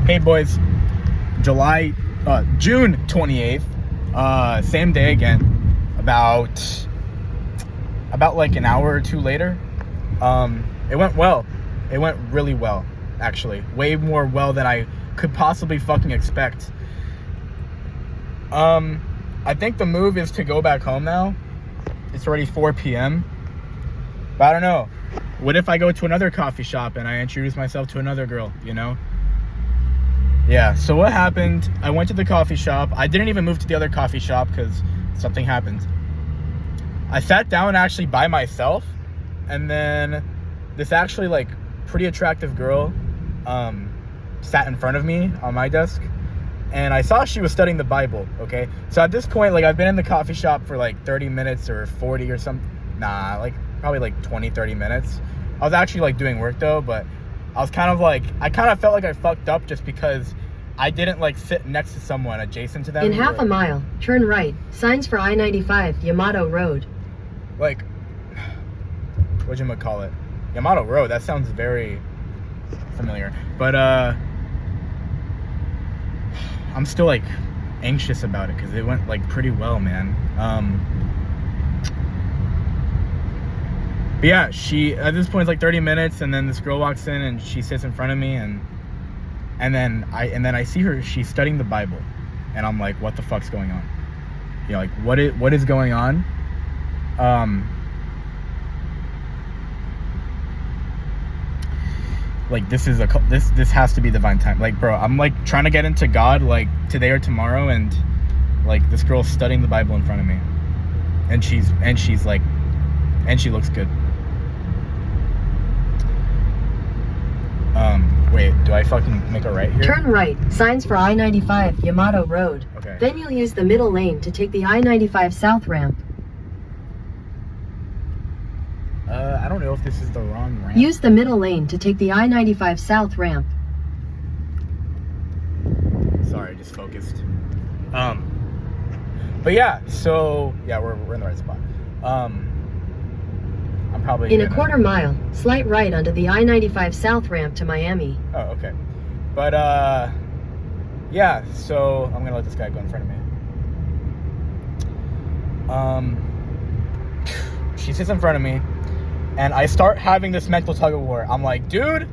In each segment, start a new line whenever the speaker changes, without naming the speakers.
Hey boys, June 28th, same day again, about like an hour or two later. It went well. It went really well, actually. Way more well than I could possibly fucking expect. I think the move is to go back home now. It's already 4 p.m. But I don't know. What if I go to another coffee shop and I introduce myself to another girl, you know? Yeah, so what happened, I went to the coffee shop. I didn't even move to the other coffee shop because something happened. I sat down actually by myself, and then this actually like pretty attractive girl sat in front of me on my desk, and I saw she was studying the Bible, okay? So at this point, like, I've been in the coffee shop for like 30 minutes or 40 or something. Nah, like probably like 20, 30 minutes. I was actually like doing work though, but I was kind of like, I kind of felt like I fucked up just because I didn't like sit next to someone adjacent to them.
In half a mile, turn right. Signs for I-95, Yamato Road.
Like, whatchamacallit? Yamato Road, that sounds very familiar. But, I'm still like anxious about it because it went like pretty well, man. But yeah, she, at this point it's like 30 minutes, and then this girl walks in and she sits in front of me, and then I see her, she's studying the Bible, and I'm like, what the fuck's going on? You know, like, what is going on? Like, this has to be divine time. Like, bro, I'm like trying to get into God like today or tomorrow, and like this girl's studying the Bible in front of me, and she looks good. Wait, do I fucking make a right here?
Turn right. Signs for I-95, Yamato Road.
Okay.
Then you'll use the middle lane to take the I-95 south ramp.
I don't know if this is the wrong ramp.
Use the middle lane to take the I-95 south ramp.
Sorry, just focused. But yeah, so yeah, we're in the right spot. I'm probably
in a quarter mile, slight right onto the I-95 south ramp to Miami.
Oh, okay. But yeah, so I'm gonna let this guy go in front of me. She sits in front of me, and I start having this mental tug of war. I'm like, dude,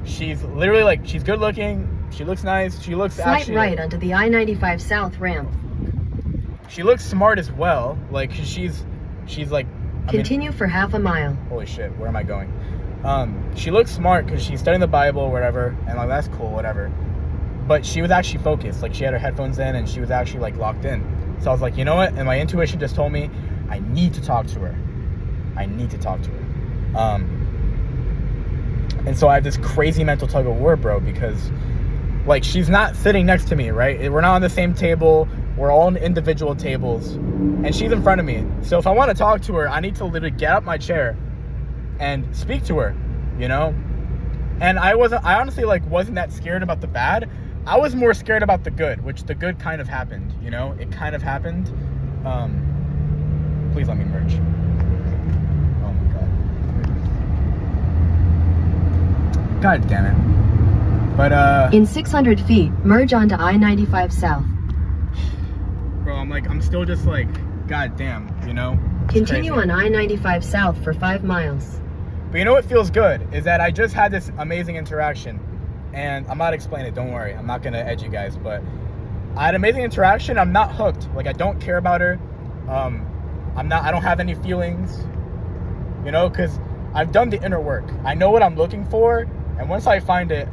she's literally like, she's good looking, she looks nice, she looks
slight
actually
right onto the I-95 south ramp.
She looks smart as well. Like, she's like,
continue for half a mile.
Holy shit, where am I going? She looks smart because she's studying the Bible or whatever, and like, that's cool, whatever. But she was actually focused. Like, she had her headphones in, and she was actually like locked in. So I was like, you know what? And my intuition just told me I need to talk to her. And so I have this crazy mental tug of war, bro, because like, she's not sitting next to me, right? We're not on the same table. We're all on individual tables, and she's in front of me. So if I want to talk to her, I need to literally get up my chair and speak to her, you know? And I honestly like wasn't that scared about the bad. I was more scared about the good, which the good kind of happened, you know? It kind of happened. Please let me merge. Oh my God. God damn it. But
in 600 feet, merge onto I-95 south.
Bro, I'm still just like, god damn, you know?
Continue on I-95 south for 5 miles.
But you know what feels good is that I just had this amazing interaction, and I'm not explaining it, don't worry. I'm not gonna edge you guys, but I had an amazing interaction. I'm not hooked. Like, I don't care about her. I don't have any feelings, you know, because I've done the inner work. I know what I'm looking for, and once I find it,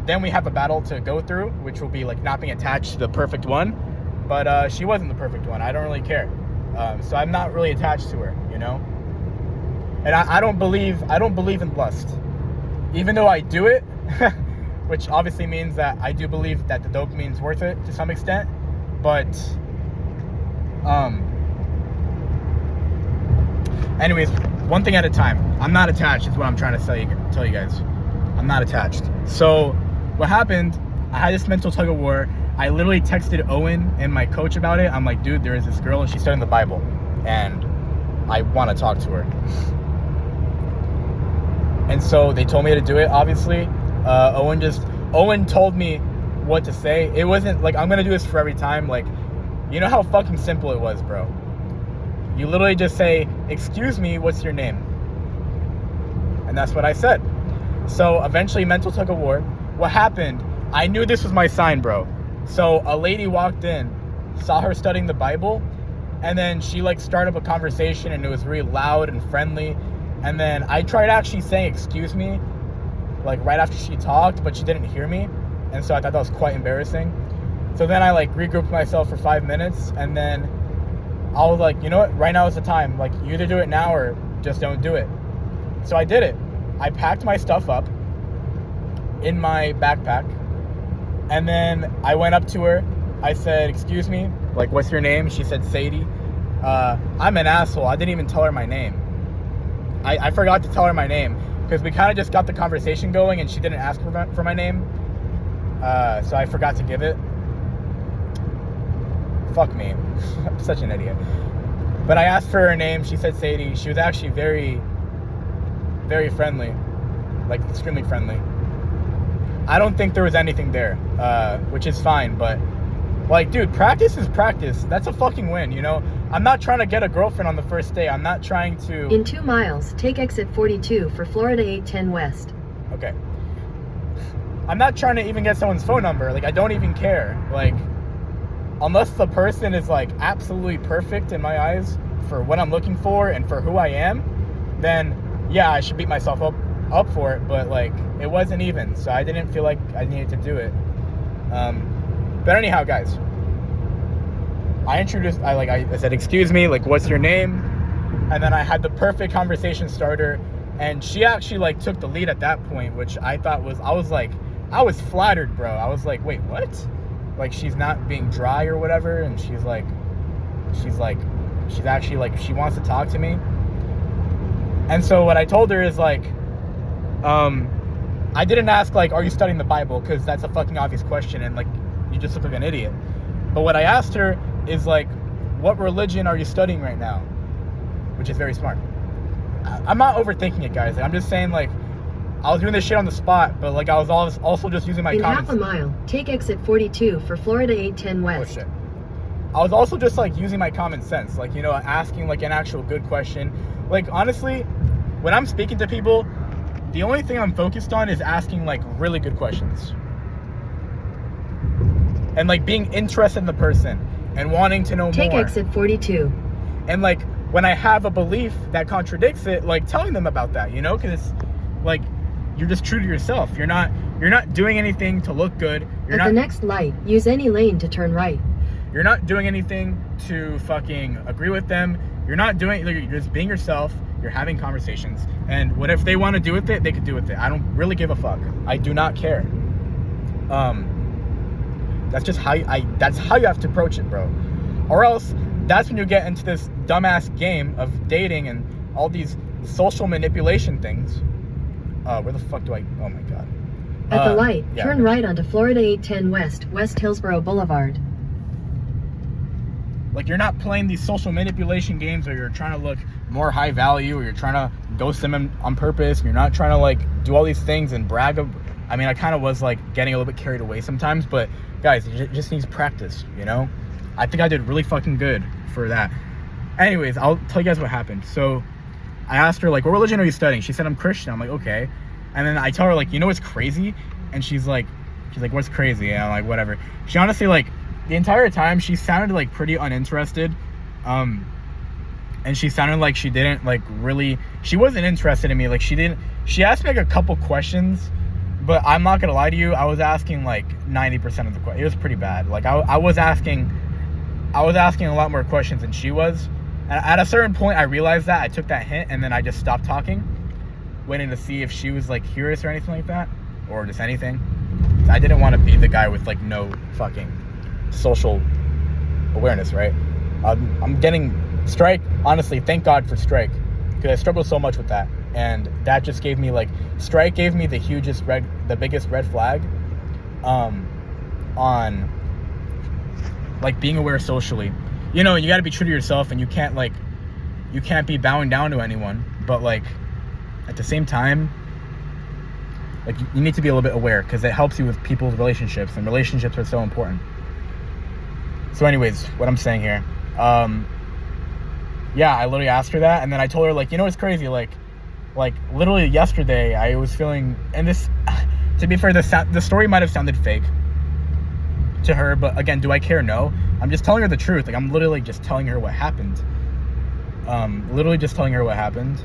then we have a battle to go through, which will be like not being attached to the perfect one. But she wasn't the perfect one. I don't really care. So I'm not really attached to her, you know? And I don't believe in lust. Even though I do it, which obviously means that I do believe that the dopamine's worth it to some extent. But anyways, one thing at a time. I'm not attached is what I'm trying to tell you guys. I'm not attached. So what happened, I had this mental tug of war. I literally texted Owen and my coach about it. I'm like, dude, there is this girl and she's studying the Bible, and I want to talk to her. And so they told me to do it, obviously. Owen told me what to say. It wasn't like, I'm gonna do this for every time. Like, you know how fucking simple it was, bro. You literally just say, excuse me, what's your name? And that's what I said. So eventually mental tug of war. What happened, I knew this was my sign, bro. So a lady walked in, saw her studying the Bible, and then she like started up a conversation, and it was really loud and friendly. And then I tried actually saying excuse me, like right after she talked, but she didn't hear me. And so I thought that was quite embarrassing. So then I like regrouped myself for 5 minutes, and then I was like, you know what, right now is the time. Like, you either do it now or just don't do it. So I did it. I packed my stuff up in my backpack, and then I went up to her. I said, excuse me, like, what's your name? She said, Sadie. I'm an asshole. I didn't even tell her my name. I forgot to tell her my name because we kind of just got the conversation going, and she didn't ask for my name. So I forgot to give it. Fuck me. I'm such an idiot. But I asked for her name. She said Sadie. She was actually very, very friendly. Like, extremely friendly. I don't think there was anything there, which is fine. But, like, dude, practice is practice. That's a fucking win, you know? I'm not trying to get a girlfriend on the first day. I'm not trying to...
In 2 miles, take exit 42 for Florida 810 West.
Okay. I'm not trying to even get someone's phone number. Like, I don't even care. Like, unless the person is, like, absolutely perfect in my eyes for what I'm looking for and for who I am, then, yeah, I should beat myself up for it. But, like, it wasn't even. So I didn't feel like I needed to do it. But anyhow, guys, I said, excuse me, like, what's your name? And then I had the perfect conversation starter. And she actually, like, took the lead at that point, which I thought was, I was flattered, bro. I was like, wait, what? Like, she's not being dry or whatever. And she's actually, like, she wants to talk to me. And so what I told her is, like, I didn't ask, like, are you studying the Bible? Because that's a fucking obvious question. And, like, you just look like an idiot. But what I asked her is, like, what religion are you studying right now? Which is very smart. I'm not overthinking it, guys. Like, I'm just saying, like, I was doing this shit on the spot, but, like, I was also just using my
In
common
half a mile, take exit 42 for Florida 810 West.
Oh, shit. I was also just, like, using my common sense. Like, you know, asking, like, an actual good question. Like, honestly, when I'm speaking to people, the only thing I'm focused on is asking, like, really good questions. And, like, being interested in the person and wanting to know more.
Take exit 42.
And, like, when I have a belief that contradicts it, like, telling them about that, you know? Because it's, like, you're just true to yourself. You're not doing anything to look good.
At the next light, use any lane to turn right.
You're not doing anything to fucking agree with them. You're just being yourself. You're having conversations. And what if they want to do with it, they could do with it. I don't really give a fuck. I do not care. That's just that's how you have to approach it, bro. Or else, that's when you get into this dumbass game of dating and all these social manipulation things. Where the fuck do I... Oh, my God.
At the light, turn right onto Florida 810 West, West Hillsboro Boulevard.
Like, you're not playing these social manipulation games where you're trying to look more high value, or you're trying to ghost them on purpose. You're not trying to, like, do all these things and brag. I mean, I kind of was, like, getting a little bit carried away sometimes. But, guys, it just needs practice, you know? I think I did really fucking good for that. Anyways, I'll tell you guys what happened. So I asked her, like, what religion are you studying? She said, I'm Christian. I'm like, okay. And then I tell her, like, you know what's crazy? And she's like, what's crazy? And I'm like, whatever. She honestly, like, the entire time, she sounded, like, pretty uninterested. And she sounded like she didn't, like, really, she wasn't interested in me. Like, she asked me, like, a couple questions, but I'm not gonna lie to you, I was asking, like, 90% of the questions. It was pretty bad. Like, I was asking a lot more questions than she was. And at a certain point, I realized that. I took that hint, and then I just stopped talking, waiting to see if she was, like, curious or anything like that, or just anything. I didn't want to be the guy with, like, no fucking social awareness, right? I'm getting Strike. Honestly, thank God for Strike, because I struggled so much with that, and that just gave me, like, Strike gave me the biggest red flag, on, like, being aware socially. You know, you got to be true to yourself, and you can't be bowing down to anyone. But, like, at the same time, Like, you need to be a little bit aware, because it helps you with people's relationships, and relationships are so important. So anyways, what I'm saying here, yeah, I literally asked her that, and then I told her, like, you know what's crazy, like literally yesterday I was feeling, and this, to be fair, the story might have sounded fake to her, but again, do I care? No. I'm just telling her the truth. Like, I'm literally just telling her what happened. Literally just telling her what happened.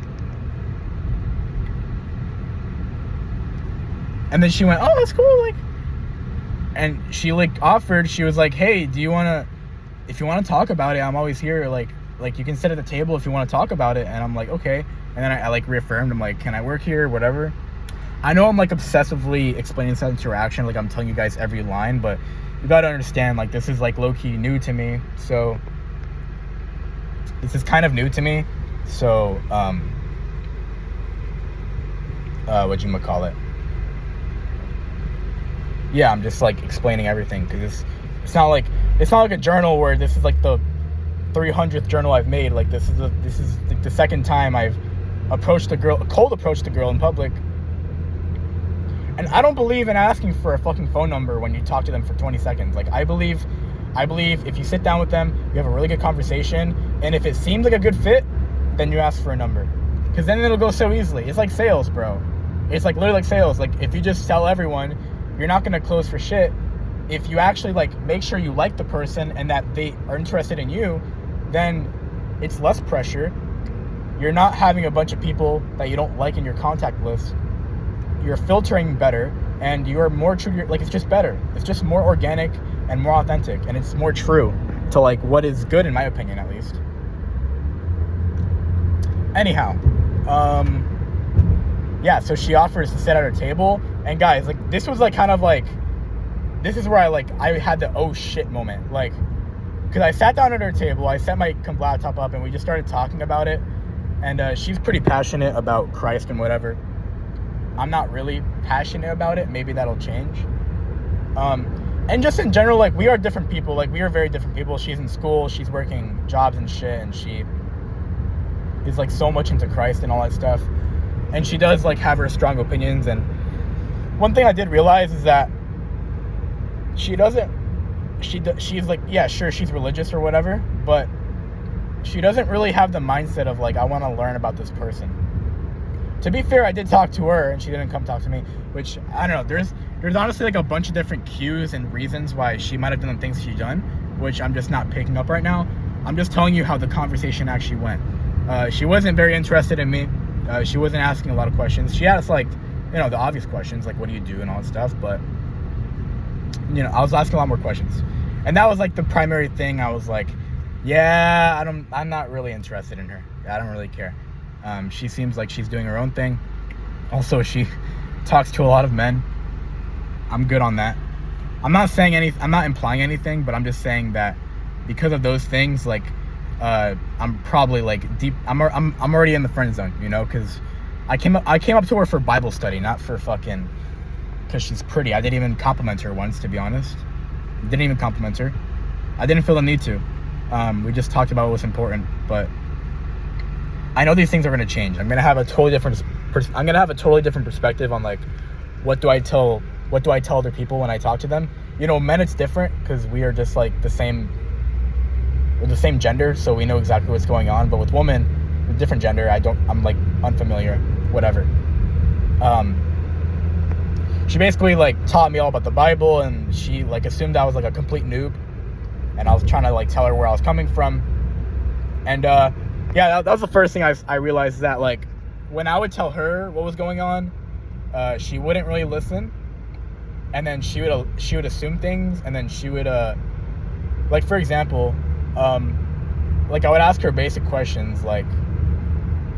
And then she went, oh, that's cool, like, and she, like, offered, she was like, hey, if you want to talk about it, I'm always here, like, you can sit at the table if you want to talk about it. And I'm like, okay. And then I like reaffirmed, I'm like, can I work here, whatever. I know I'm like obsessively explaining this interaction, like I'm telling you guys every line, but you gotta understand, like, this is like low-key new to me. So this is kind of new to me. So whatchamacallit, yeah, I'm just like explaining everything, because it's not like a journal where this is like the 300th journal I've made. Like, this is like the second time I've cold approached a girl in public. And I don't believe in asking for a fucking phone number when you talk to them for 20 seconds. Like, I believe if you sit down with them, you have a really good conversation, and if it seems like a good fit, then you ask for a number. Because then it'll go so easily. It's like sales, bro. It's like literally like sales. Like, if you just tell everyone, you're not going to close for shit. If you actually, like, make sure you like the person and that they are interested in you, then it's less pressure. You're not having a bunch of people that you don't like in your contact list. You're filtering better, and you're more true to your, like, it's just better. It's just more organic and more authentic, and it's more true to, like, what is good, in my opinion, at least. Anyhow, yeah, so she offers to sit at her table, and guys, like, this was, like, kind of, like, this is where I had the oh shit moment, like, because I sat down at her table, I set my laptop up, and we just started talking about it, and she's pretty passionate about Christ and whatever. I'm not really passionate about it. Maybe that'll change. And just in general, like, we are different people. Like, we are very different people. She's in school, she's working jobs and shit, and she is, like, so much into Christ and all that stuff. And she does, like, have her strong opinions. And one thing I did realize is that she's like, yeah, sure, she's religious or whatever, but she doesn't really have the mindset of, like, I want to learn about this person. To be fair, I did talk to her, and she didn't come talk to me, which, I don't know, there's honestly, like, a bunch of different cues and reasons why she might have done the things she's done, which I'm just not picking up right now. I'm just telling you how the conversation actually went. She wasn't very interested in me. She wasn't asking a lot of questions. She asked, like, you know, the obvious questions, like, what do you do and all that stuff, but, you know, I was asking a lot more questions. And that was, like, the primary thing. I was like, yeah, I'm not really interested in her. I don't really care. She seems like she's doing her own thing. Also, she talks to a lot of men. I'm good on that. I'm not implying anything, but I'm just saying that because of those things, like, I'm probably, like, deep. I'm already in the friend zone, you know, because I came up to her for Bible study, not for fucking, because she's pretty. I didn't even compliment her once, to be honest. Didn't even compliment her. I didn't feel the need to. We just talked about what was important, but I know these things are going to change. I'm going to have a totally different perspective on, like, what do I tell other people when I talk to them. You know, men, it's different because we are just, like, we're the same gender, so we know exactly what's going on. But with women, with different gender, I'm, like, unfamiliar, whatever. She basically, like, taught me all about the Bible, and she, like, assumed I was, like, a complete noob, and I was trying to, like, tell her where I was coming from. And yeah, that was the first thing I realized, that, like, when I would tell her what was going on, she wouldn't really listen, and then she would assume things, and then she would like, for example, like, I would ask her basic questions, like,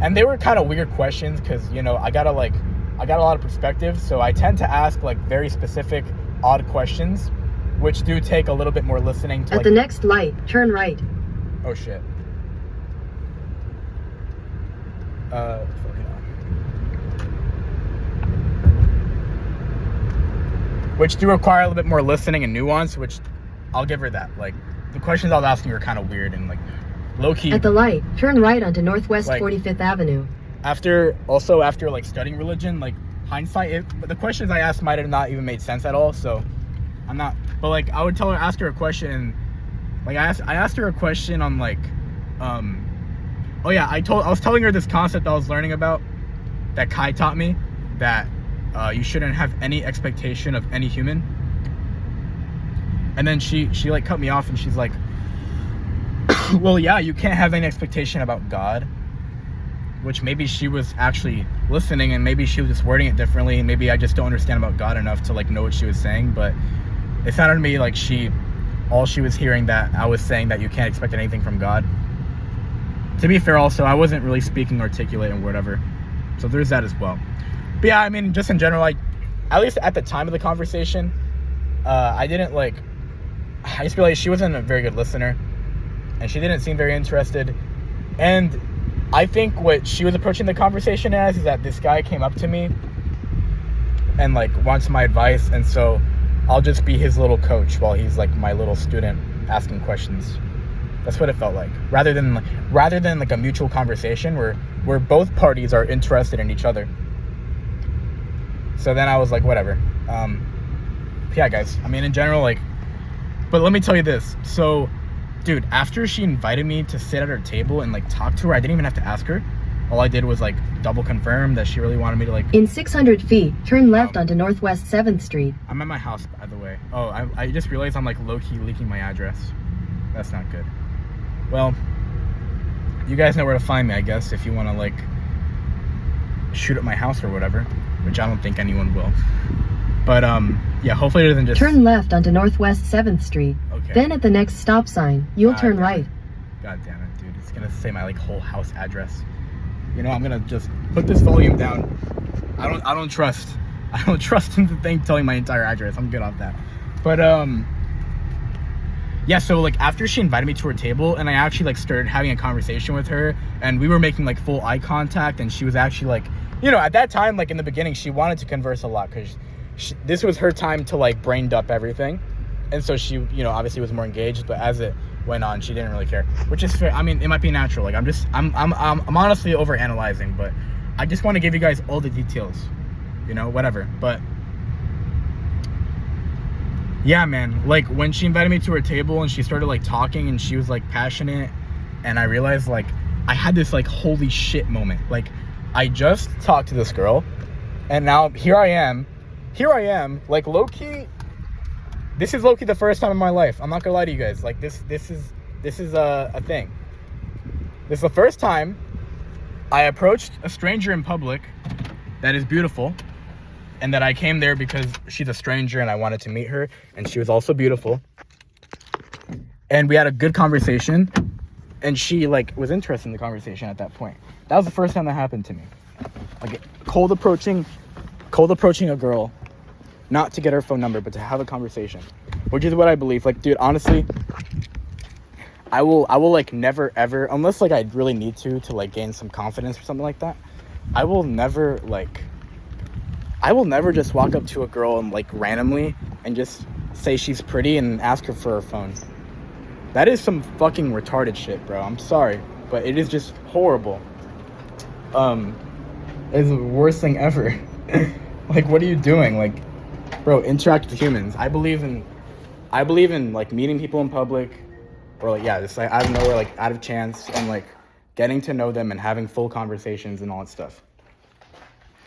and they were kind of weird questions because, you know, I got a lot of perspective, so I tend to ask, like, very specific, odd questions, which do take a little bit more listening to,
At the next light, turn right.
Oh shit. Which do require a little bit more listening and nuance, which I'll give her that. Like, the questions I was asking were kind of weird and, like, low-key.
At the light, turn right onto Northwest
like,
45th Avenue.
After like, studying religion, like, hindsight, the questions I asked might have not even made sense at all. So I'm not. But like, I would ask her a question, and like I asked her a question on like, oh yeah, I was telling her this concept I was learning about that Kai taught me, that you shouldn't have any expectation of any human. And then she like cut me off, and she's like, well, yeah, you can't have any expectation about God. Which maybe she was actually listening, and maybe she was just wording it differently, and maybe I just don't understand about God enough to like know what she was saying. But it sounded to me like all she was hearing that I was saying that you can't expect anything from God. To be fair, also, I wasn't really speaking articulate and whatever, so there's that as well. But yeah, I mean, just in general, like, at least at the time of the conversation, I just realized she wasn't a very good listener, and she didn't seem very interested. And I think what she was approaching the conversation as is that this guy came up to me and like wants my advice, and so I'll just be his little coach while he's like my little student asking questions. That's what it felt like, rather than like a mutual conversation where both parties are interested in each other. So then I was like, whatever. Yeah, guys, I mean, in general, like, but let me tell you this. So dude, after she invited me to sit at her table and like talk to her, I didn't even have to ask her. All I did was like double confirm that she really wanted me to like...
In 600 feet, turn left onto Northwest 7th Street.
I'm at my house, by the way. Oh, I just realized I'm like low-key leaking my address. That's not good. Well, you guys know where to find me, I guess, if you want to like shoot at my house or whatever, which I don't think anyone will. But yeah, hopefully it doesn't just...
Turn left onto Northwest 7th Street.
Okay.
Then at the next stop sign, you'll turn right.
God damn it, dude. It's gonna say my like whole house address. You know, I'm gonna just put this volume down. I don't trust in the thing telling my entire address. I'm good off that. But yeah, so like after she invited me to her table, and I actually like started having a conversation with her, and we were making like full eye contact, and she was actually like, you know, at that time, like in the beginning, she wanted to converse a lot because this was her time to like brain dump everything. And so she, you know, obviously was more engaged, but as it went on, she didn't really care, which is fair. I mean, it might be natural. Like I'm honestly overanalyzing, but I just want to give you guys all the details, you know, whatever. But yeah, man, like when she invited me to her table and she started like talking and she was like passionate, and I realized like I had this like holy shit moment. Like I just talked to this girl, and now here I am, like low-key. This is low-key the first time in my life. I'm not gonna lie to you guys. Like this is a thing. This is the first time I approached a stranger in public that is beautiful, and that I came there because she's a stranger and I wanted to meet her, and she was also beautiful. And we had a good conversation, and she like was interested in the conversation at that point. That was the first time that happened to me. Like cold approaching a girl. Not to get her phone number, but to have a conversation, which is what I believe. Like, dude, honestly, I will like never ever, unless like I really need to like gain some confidence or something like that, I will never just walk up to a girl and like randomly and just say she's pretty and ask her for her phone. That is some fucking retarded shit, bro. I'm sorry, but it is just horrible. It's the worst thing ever. Like, what are you doing? Like, bro, interact with humans. I believe in like meeting people in public, or like, yeah, just like out of nowhere, like out of chance, and like getting to know them and having full conversations and all that stuff.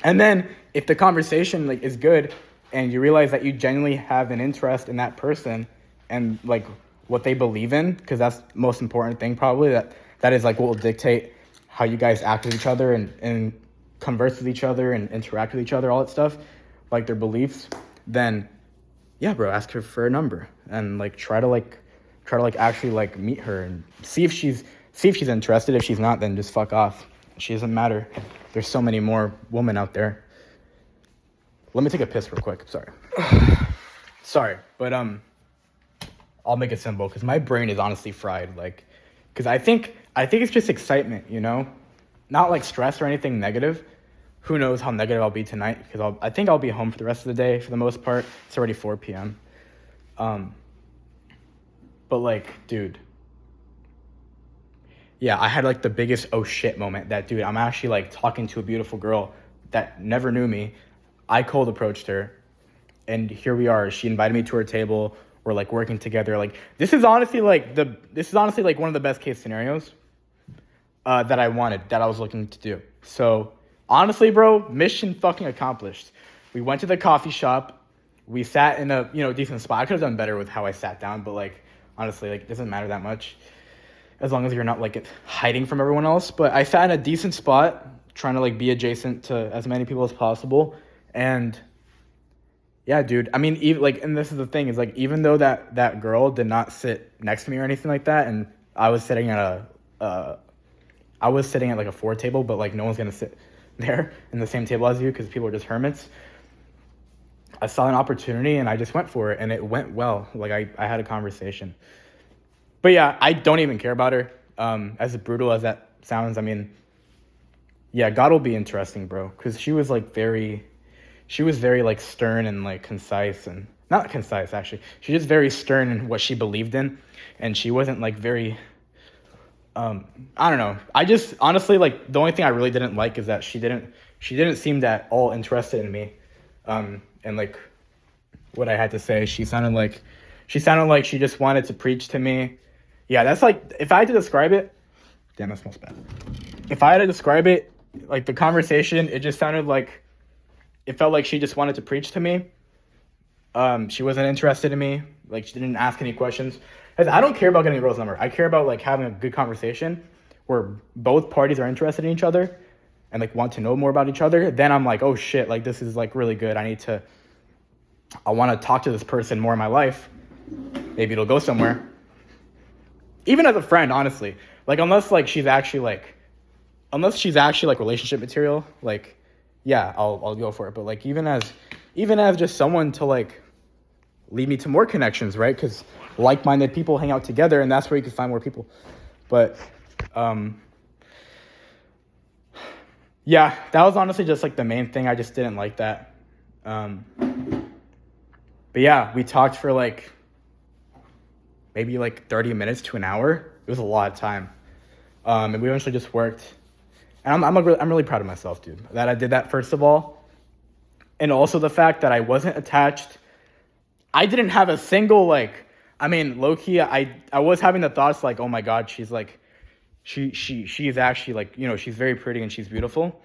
And then if the conversation like is good and you realize that you genuinely have an interest in that person and like what they believe in, because that's the most important thing probably, that is like what will dictate how you guys act with each other and converse with each other and interact with each other, all that stuff, like their beliefs, then yeah, bro, ask her for a number and like try to actually like meet her and see if she's interested. If she's not, then just fuck off. She doesn't matter. There's so many more women out there. Let me take a piss real quick. Sorry, but I'll make it simple because my brain is honestly fried. Like, because I think it's just excitement, you know, not like stress or anything negative. Who knows how negative I'll be tonight, because I think I'll be home for the rest of the day for the most part. It's already 4 p.m. But like, dude, yeah, I had like the biggest oh shit moment that, dude, I'm actually like talking to a beautiful girl that never knew me, I cold approached her, and here we are. She invited me to her table. We're like working together. Like this is honestly like one of the best case scenarios that I was looking to do. So honestly, bro, mission fucking accomplished. We went to the coffee shop. We sat in a decent spot. I could have done better with how I sat down, but like honestly, like it doesn't matter that much as long as you're not like hiding from everyone else. But I sat in a decent spot, trying to like be adjacent to as many people as possible. And yeah, dude. I mean, even like, and this is the thing is like, even though that girl did not sit next to me or anything like that, and I was sitting at like a 4 table, but like no one's gonna sit there in the same table as you because people are just hermits. I saw an opportunity and I just went for it, and it went well. Like I had a conversation. But yeah, I don't even care about her. As brutal as that sounds, I mean, yeah, God will be interesting, bro. Because she was very like stern and like concise, and not concise actually. She was very stern in what she believed in, and she wasn't like very. I don't know. I just honestly like the only thing I really didn't like is that she didn't seem at all interested in me, and like what I had to say. She sounded like she just wanted to preach to me. Yeah, that's like, if I had to describe it, damn, that smells bad. If I had to describe it, like the conversation, it just sounded like, it felt like she just wanted to preach to me. She wasn't interested in me. Like she didn't ask any questions. I don't care about getting a girl's number. I care about like having a good conversation where both parties are interested in each other and like want to know more about each other. Then I'm like, oh shit, like this is like really good. I want to talk to this person more in my life. Maybe it'll go somewhere. Even as a friend, honestly, like unless she's actually like relationship material, like yeah, I'll go for it. But like even as just someone to like lead me to more connections, right? Because like-minded people hang out together, and that's where you can find more people. But yeah, that was honestly just like the main thing. I just didn't like that. But yeah, we talked for like maybe like 30 minutes to an hour. It was a lot of time. And we eventually just worked. And I'm really proud of myself, dude, that I did that, first of all. And also the fact that I wasn't attached. I didn't have a single, low-key, I was having the thoughts like, oh my God, she's like, she's actually like, she's very pretty and she's beautiful.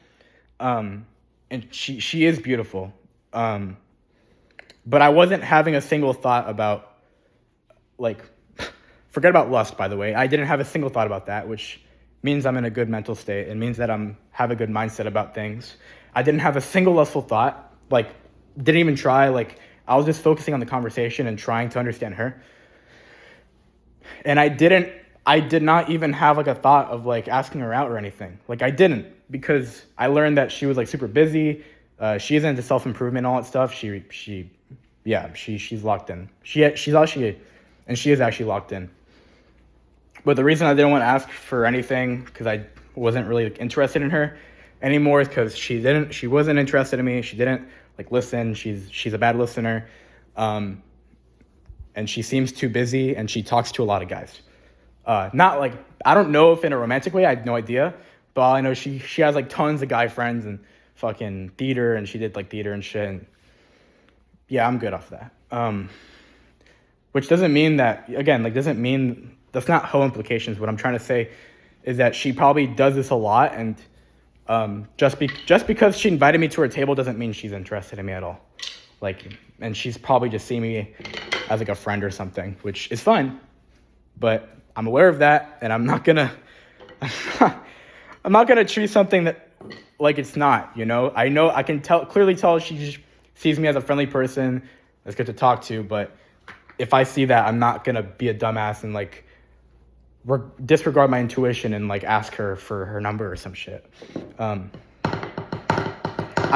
And she is beautiful. But I wasn't having a single thought about, forget about lust, by the way. I didn't have a single thought about that, which means I'm in a good mental state. It means that have a good mindset about things. I didn't have a single lustful thought, didn't even try, I was just focusing on the conversation and trying to understand her. And I did not even have a thought of asking her out or anything. I didn't, because I learned that she was super busy. She isn't into self-improvement and all that stuff. She's locked in. She is actually locked in. But the reason I didn't want to ask for anything, because I wasn't really interested in her anymore, is because she wasn't interested in me. She didn't listen. She's a bad listener. And she seems too busy, and she talks to a lot of guys. I don't know if in a romantic way, I had no idea. But all I know, she has tons of guy friends and fucking theater, and she did theater and shit. And yeah, I'm good off that. Which doesn't mean that, again, that's not hoe implications. What I'm trying to say is that she probably does this a lot, and just because she invited me to her table doesn't mean she's interested in me at all. And she's probably just seeing me as a friend or something, which is fine. But I'm aware of that, and I'm not gonna treat something that it's not. I know I can clearly tell she sees me as a friendly person that's good to talk to. But if I see that, I'm not gonna be a dumbass and disregard my intuition and ask her for her number or some shit. I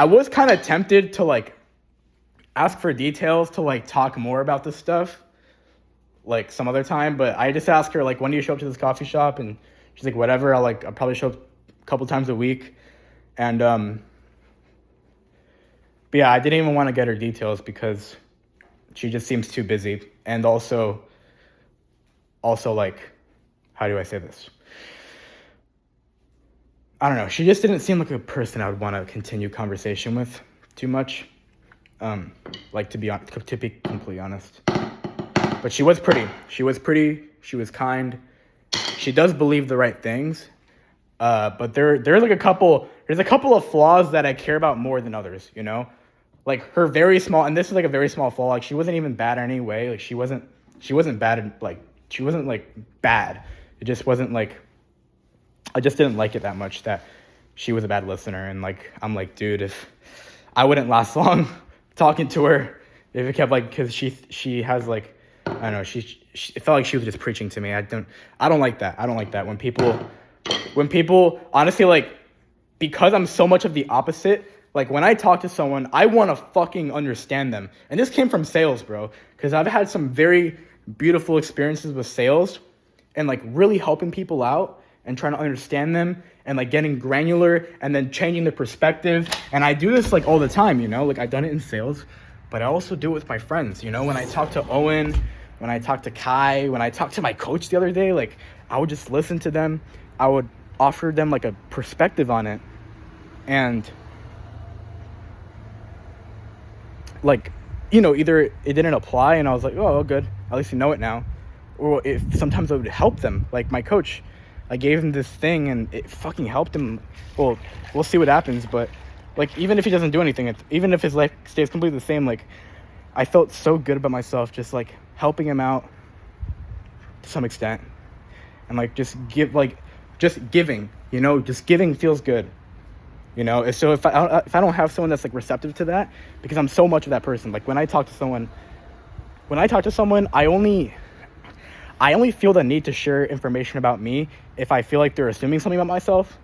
was kind of tempted to ask for details to talk more about this stuff some other time, but I just asked her when do you show up to this coffee shop, and she's like, whatever. I'll probably show up a couple times a week. And but yeah, I didn't even want to get her details because she just seems too busy. And also how do I say this? I don't know. She just didn't seem like a person I would want to continue conversation with too much. Like to be completely honest. But she was pretty. She was kind. She does believe the right things. But there's a couple of flaws that I care about more than others, you know? Like her very small, and this is like a very small flaw, like she wasn't even bad in any way. Like she wasn't bad, she wasn't like bad. It just wasn't like, I just didn't like it that much that she was a bad listener. And like, I'm like, dude, if I wouldn't last long talking to her, if it kept like, cause she has like, I don't know, it felt like she was just preaching to me. I don't like that. I don't like that when people honestly, like, because I'm so much of the opposite, like when I talk to someone, I want to fucking understand them. And this came from sales, bro, because I've had some very beautiful experiences with sales and like really helping people out and trying to understand them and like getting granular and then changing the perspective. And I do this like all the time, you know, like I've done it in sales, but I also do it with my friends. You know, when I talk to Owen, when I talk to Kai, when I talked to my coach the other day, like I would just listen to them. I would offer them like a perspective on it. And like, you know, either it didn't apply and I was like, oh, good, at least you know it now. Or if sometimes it would help them. Like my coach, I gave him this thing and it fucking helped him. Well, we'll see what happens. But like, even if he doesn't do anything, even if his life stays completely the same, like I felt so good about myself, just like helping him out to some extent. And like, just giving, you know, just giving feels good. You know, so if I don't have someone that's like receptive to that, because I'm so much of that person. Like when I talk to someone, I only feel the need to share information about me if I feel like they're assuming something about myself.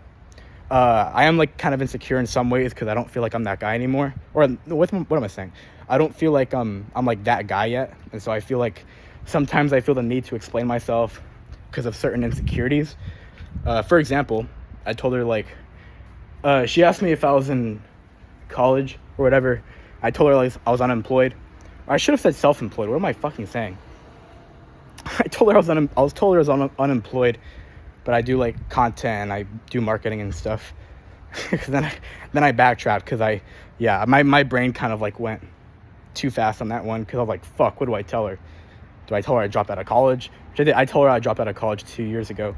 I am like kind of insecure in some ways because I don't feel like I'm that guy anymore. Or what am I saying? I don't feel like I'm like that guy yet, and so I feel like sometimes I feel the need to explain myself because of certain insecurities. For example, I told her like. She asked me if I was in college or whatever. I told her like I was unemployed. Or I should have said self-employed. What am I fucking saying? I told her I was unemployed, but I do like content and I do marketing and stuff. then I backtracked because my brain kind of like went too fast on that one because I was like, fuck, what do I tell her? Do I tell her I dropped out of college? I told her I dropped out of college 2 years ago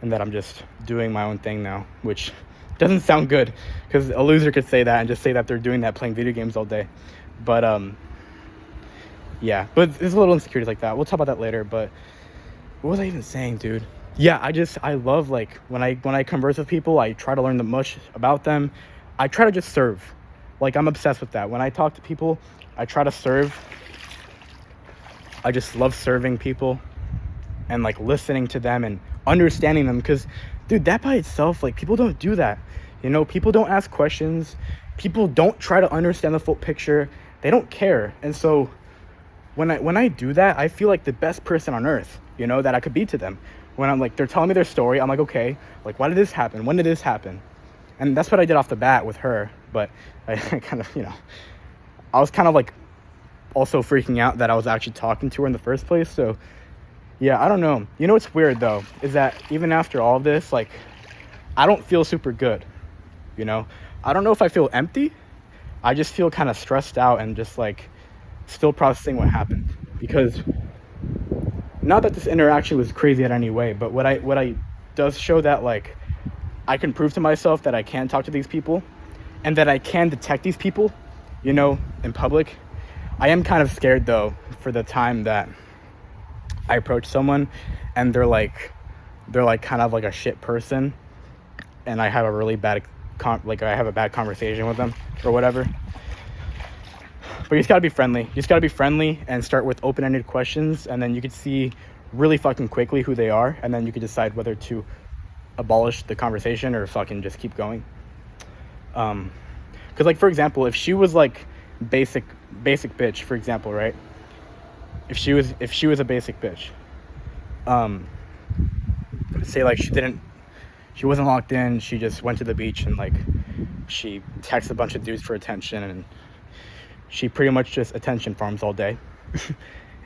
and that I'm just doing my own thing now, which doesn't sound good because a loser could say that and just say that they're doing that playing video games all day. But yeah, but there's a little insecurities like that. We'll talk about that later. But what was I even saying, dude? Yeah, I love like when I converse with people, I try to learn the much about them. I try to just serve. Like I'm obsessed with that. When I talk to people, I try to serve. I just love serving people and like listening to them and understanding them because dude, that by itself, like people don't do that. You know, people don't ask questions. People don't try to understand the full picture. They don't care. And so when I do that, I feel like the best person on earth, you know, that I could be to them. When I'm like, they're telling me their story, I'm like, okay, like why did this happen? When did this happen? And that's what I did off the bat with her. But I kind of, you know, I was kind of like also freaking out that I was actually talking to her in the first place. So yeah, I don't know. You know what's weird though, is that even after all of this, like, I don't feel super good, you know? I don't know if I feel empty. I just feel kind of stressed out and just like still processing what happened. Because not that this interaction was crazy in any way, but what I does show that like I can prove to myself that I can talk to these people and that I can detect these people, you know, in public. I am kind of scared though for the time that I approach someone and they're like kind of like a shit person and I have a really bad I have a bad conversation with them or whatever. But you just gotta be friendly. You just gotta be friendly and start with open-ended questions, and then you could see really fucking quickly who they are, and then you could decide whether to abolish the conversation or fucking just keep going. Because like for example, if she was like basic bitch, for example, right? If she was a basic bitch, say like she wasn't locked in, she just went to the beach and like she texted a bunch of dudes for attention and she pretty much just attention farms all day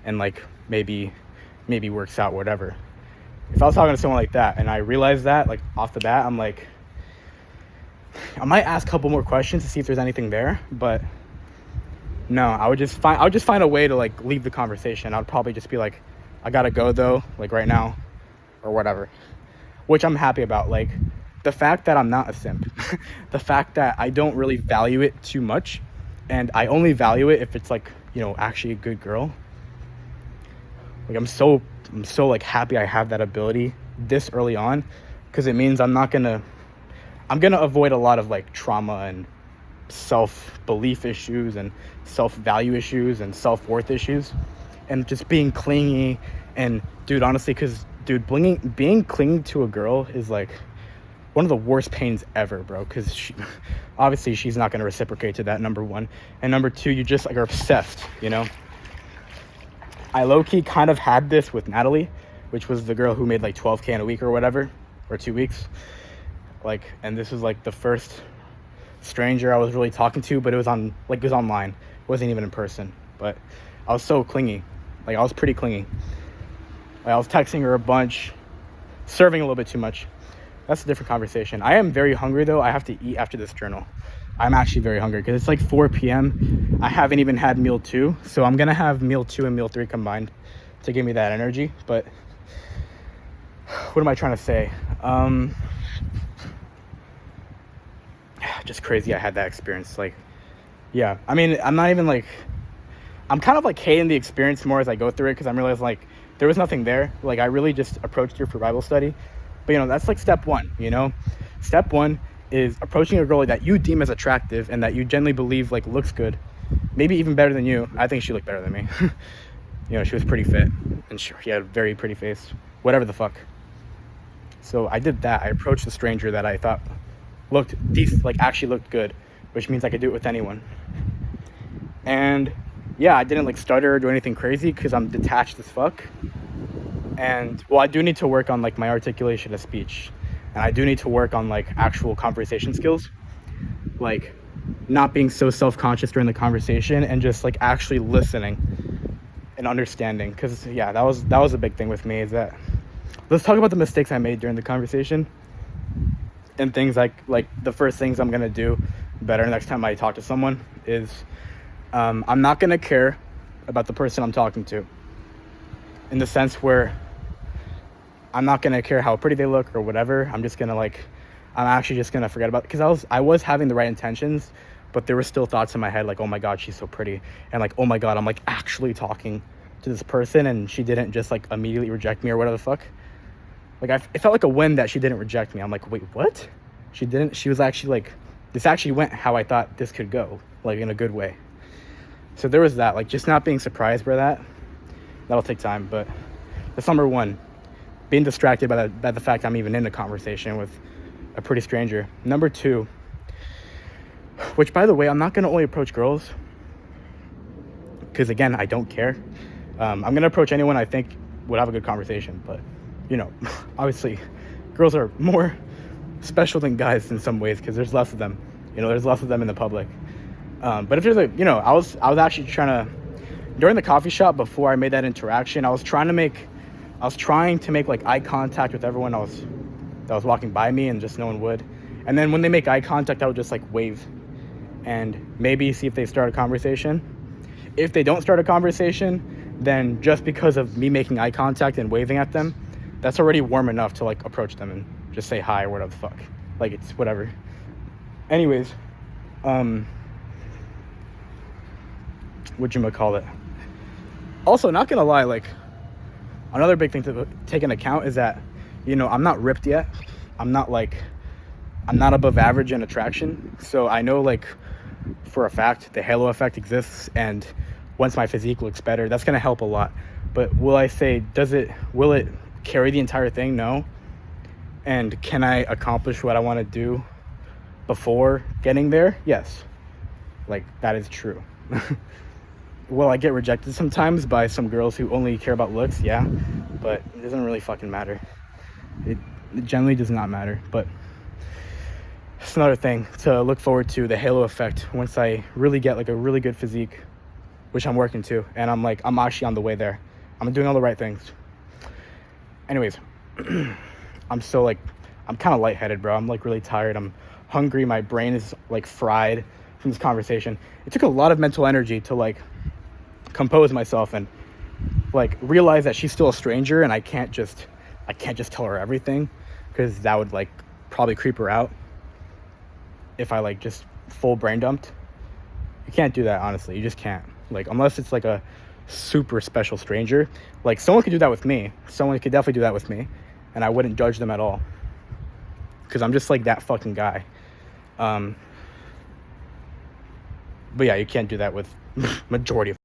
and like maybe works out, whatever. If I was talking to someone like that and I realized that like off the bat, I'm like, I might ask a couple more questions to see if there's anything there, but No, I would just find a way to like leave the conversation. I'd probably just be like, I gotta go though, like right now, or whatever. Which I'm happy about. Like the fact that I'm not a simp, the fact that I don't really value it too much, and I only value it if it's like, you know, actually a good girl. Like I'm so like happy I have that ability this early on, because it means I'm gonna avoid a lot of like trauma and self-belief issues and self-value issues and self-worth issues, and just being clingy. And dude, honestly, because dude, being clingy to a girl is like one of the worst pains ever, bro, because obviously she's not going to reciprocate to that, number one, and number two, you just like are obsessed, you know. I low-key kind of had this with Natalie, which was the girl who made like 12K in a week or whatever, or 2 weeks, like, and this was like the first stranger I was really talking to, but it was online, it wasn't even in person. But I was so clingy, like I was pretty clingy. Like, I was texting her a bunch, serving a little bit too much. That's a different conversation. I am very hungry though. I have to eat after this journal. I'm actually very hungry because it's like 4 p.m. I haven't even had meal 2, so I'm gonna have meal 2 and meal 3 combined to give me that energy. But what am I trying to say? Just crazy I had that experience. Like, yeah, I mean, I'm kind of like hating the experience more as I go through it, because I'm realizing like there was nothing there. Like I really just approached her for Bible study. But you know, that's like step one, you know. Step one is approaching a girl that you deem as attractive and that you genuinely believe like looks good, maybe even better than you. I think she looked better than me. You know, she was pretty fit and she had a very pretty face, whatever the fuck. So I did that. I approached the stranger that I thought looked decent, like actually looked good, which means I could do it with anyone. And yeah, I didn't like stutter or do anything crazy because I'm detached as fuck. And well, I do need to work on like my articulation of speech, and I do need to work on like actual conversation skills, like not being so self-conscious during the conversation and just like actually listening and understanding. Because yeah, that was a big thing with me, is that let's talk about the mistakes I made during the conversation and things like the first things I'm gonna do better next time I talk to someone is I'm not gonna care about the person I'm talking to, in the sense where I'm not gonna care how pretty they look or whatever. I'm actually just gonna forget about it, because I was having the right intentions, but there were still thoughts in my head like, oh my god, she's so pretty, and like, oh my god, I'm like actually talking to this person and she didn't just like immediately reject me or whatever the fuck. Like it felt like a win that she didn't reject me. I'm like, wait, what? She didn't? She was actually like, this actually went how I thought this could go, like in a good way. So there was that, like just not being surprised by that. That'll take time, but that's number one. Being distracted by the fact I'm even in a conversation with a pretty stranger. Number two, which by the way, I'm not going to only approach girls, because again, I don't care. I'm going to approach anyone I think would have a good conversation, but you know, obviously girls are more special than guys in some ways, because there's less of them. You know, there's less of them in the public. But if there's a, you know, I was actually trying to, during the coffee shop before I made that interaction, I was trying to make like eye contact with everyone else that was walking by me, and just no one would. And then when they make eye contact, I would just like wave and maybe see if they start a conversation. If they don't start a conversation, then just because of me making eye contact and waving at them, that's already warm enough to like approach them and just say hi or whatever the fuck. Like it's whatever. Anyways, whatchamacallit. Also, not gonna lie, like another big thing to take into account is that, you know, I'm not ripped yet. I'm not above average in attraction. So I know like for a fact the halo effect exists, and once my physique looks better, that's gonna help a lot. But will it carry the entire thing? No. And can I accomplish what I want to do before getting there? Yes. Like that is true. Will I get rejected sometimes by some girls who only care about looks? Yeah, but it doesn't really fucking matter. It generally does not matter. But it's another thing to look forward to, the halo effect, once I really get like a really good physique, which I'm working to, and I'm actually on the way there. I'm doing all the right things. Anyways, I'm kind of lightheaded, bro. I'm like really tired. I'm hungry. My brain is like fried from this conversation. It took a lot of mental energy to like compose myself and like realize that she's still a stranger, and I can't just tell her everything, because that would like probably creep her out if I like just full brain dumped. You can't do that, honestly. You just can't. Like, unless it's like a super special stranger. Like, someone could do that with me. Someone could definitely do that with me, and I wouldn't judge them at all, because I'm just like that fucking guy. But yeah, you can't do that with majority of